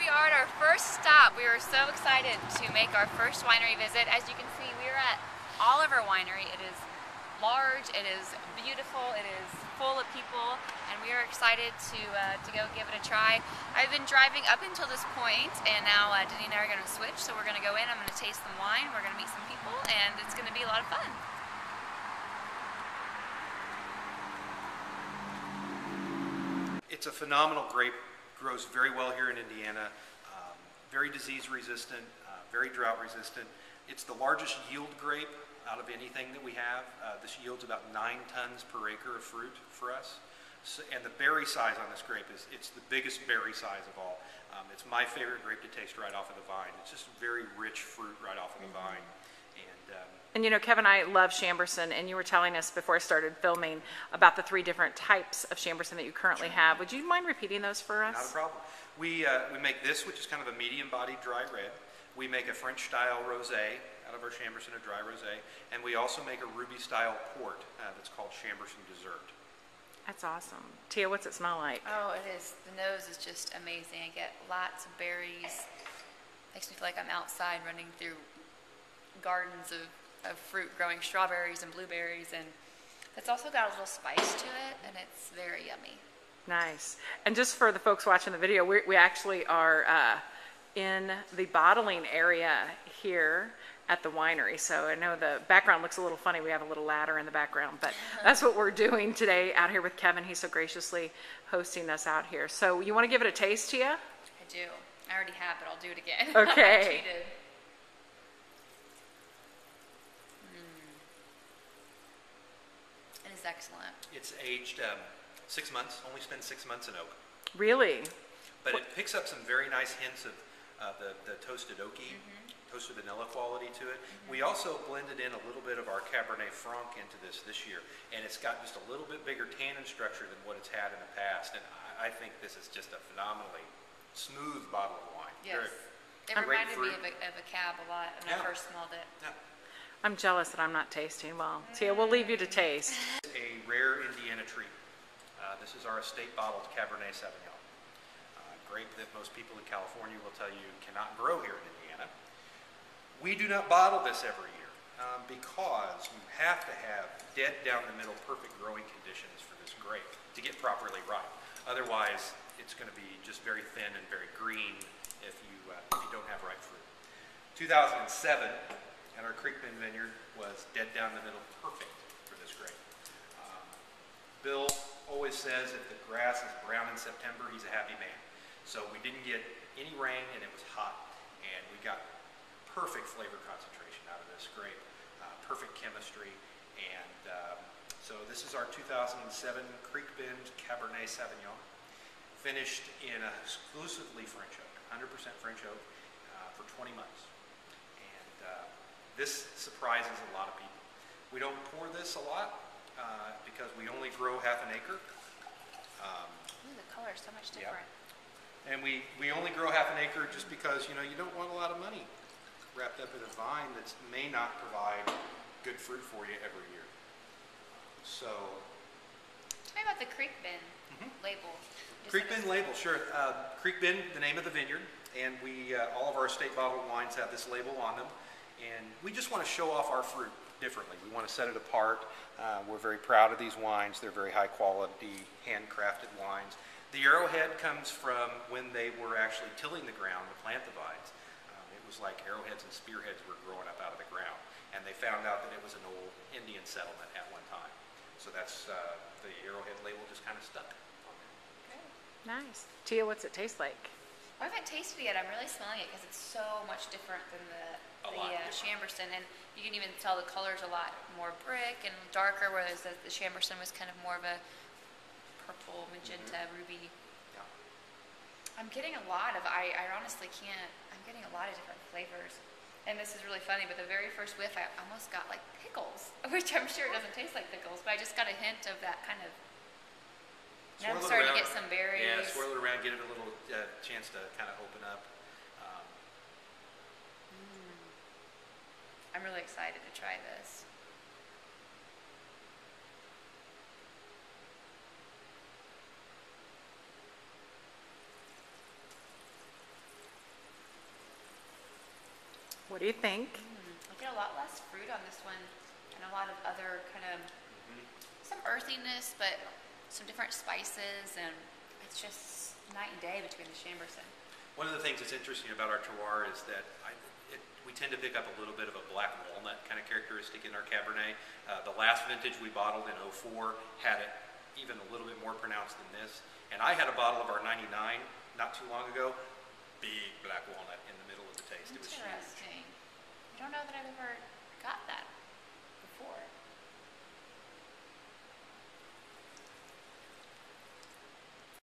we are at our first stop. We were so excited to make our first winery visit. As you can see, we are at Oliver Winery. It is large, it is beautiful, it is full of people, and we are excited to go give it a try. I've been driving up until this point, and now Denny and I are going to switch, so we're going to go in, I'm going to taste some wine, we're going to meet some people, and it's going to be a lot of fun. It's a phenomenal grape, grows very well here in Indiana, very disease resistant, very drought resistant. It's the largest yield grape out of anything that we have. This yields about 9 tons per acre of fruit for us. So, and the berry size on this grape it's the biggest berry size of all. It's my favorite grape to taste right off of the vine. It's just very rich fruit right off of the vine. And you know, Kevin, I love Chambourcin, and you were telling us before I started filming about the 3 different types of Chambourcin that you currently have. Would you mind repeating those for us? Not a problem. We make this, which is kind of a medium-bodied dry red. We make a French-style rosé out of our Chambourcin, a dry rosé, and we also make a ruby-style port that's called Chambourcin Dessert. That's awesome. Tia, what's it smell like? Oh, it is. The nose is just amazing. I get lots of berries. Makes me feel like I'm outside running through gardens of fruit growing strawberries and blueberries, and it's also got a little spice to it, and it's very yummy. Nice. And just for the folks watching the video, we actually are in the bottling area here at the winery. So I know the background looks a little funny. We have a little ladder in the background, but that's what we're doing today out here with Kevin. He's so graciously hosting us out here. So you want to give it a taste, Tia? I do. I already have, but I'll do it again. Okay. I cheated. It is excellent. It's aged 6 months, only spent 6 months in oak. Really? But it picks up some very nice hints of the toasted oaky, toasted vanilla quality to it. We also blended in a little bit of our Cabernet Franc into this year, and it's got just a little bit bigger tannin structure than what it's had in the past, and I think this is just a phenomenally smooth bottle of wine. Yes. It reminded me of a cab a lot when I first smelled it. Yeah. I'm jealous that I'm not tasting. Well, Tia, we'll leave you to taste. A rare Indiana treat. This is our estate bottled Cabernet Sauvignon. Grape that most people in California will tell you cannot grow here in Indiana. We do not bottle this every year because you have to have dead down the middle perfect growing conditions for this grape to get properly ripe. Otherwise, it's going to be just very thin and very green if you don't have ripe fruit. 2007 at our Creek Bend vineyard was dead down the middle perfect for this grape. Bill always says if the grass is brown in September, he's a happy man. So we didn't get any rain and it was hot, and we got perfect flavor concentration out of this grape, perfect chemistry, and so this is our 2007 Creek Bend Cabernet Sauvignon, finished in exclusively French oak, 100% French oak, for 20 months. And this surprises a lot of people. We don't pour this a lot because we only grow half an acre. Ooh, the color is so much different. Yeah. And we only grow half an acre just because, you know, you don't want a lot of money wrapped up in a vine that may not provide good fruit for you every year. So, tell me about the Creek Bend label. Creek Bend label, sure. Creek Bend, the name of the vineyard, and we all of our estate bottled wines have this label on them, and we just want to show off our fruit differently. We want to set it apart. We're very proud of these wines. They're very high quality, handcrafted wines. The arrowhead comes from when they were actually tilling the ground to plant the vines. It was like arrowheads and spearheads were growing up out of the ground, and they found out that it was an old Indian settlement at one time. So that's the arrowhead label just kind of stuck on there. Okay. Nice. Tia, what's it taste like? I haven't tasted it yet. I'm really smelling it because it's so much different than the Chambourcin, and you can even tell the color's a lot more brick and darker, whereas the Chambourcin was kind of more of a purple, magenta, ruby. Yeah. I'm getting a lot of, I honestly can't, I'm getting a lot of different flavors. And this is really funny, but the very first whiff, I almost got like pickles, which I'm sure it doesn't taste like pickles, but I just got a hint of that kind of, now I'm starting to get some berries. Yeah, swirl it around, get it a little chance to kind of open up. I'm really excited to try this. do you think? I get a lot less fruit on this one and a lot of other kind of, some earthiness, but some different spices, and it's just night and day between the Chamberson. One of the things that's interesting about our terroir is that we tend to pick up a little bit of a black walnut kind of characteristic in our Cabernet. The last vintage we bottled in '04 had it even a little bit more pronounced than this. And I had a bottle of our 99 not too long ago, big black walnut in the middle of the taste. It was huge. Interesting. I don't know that I've ever got that before.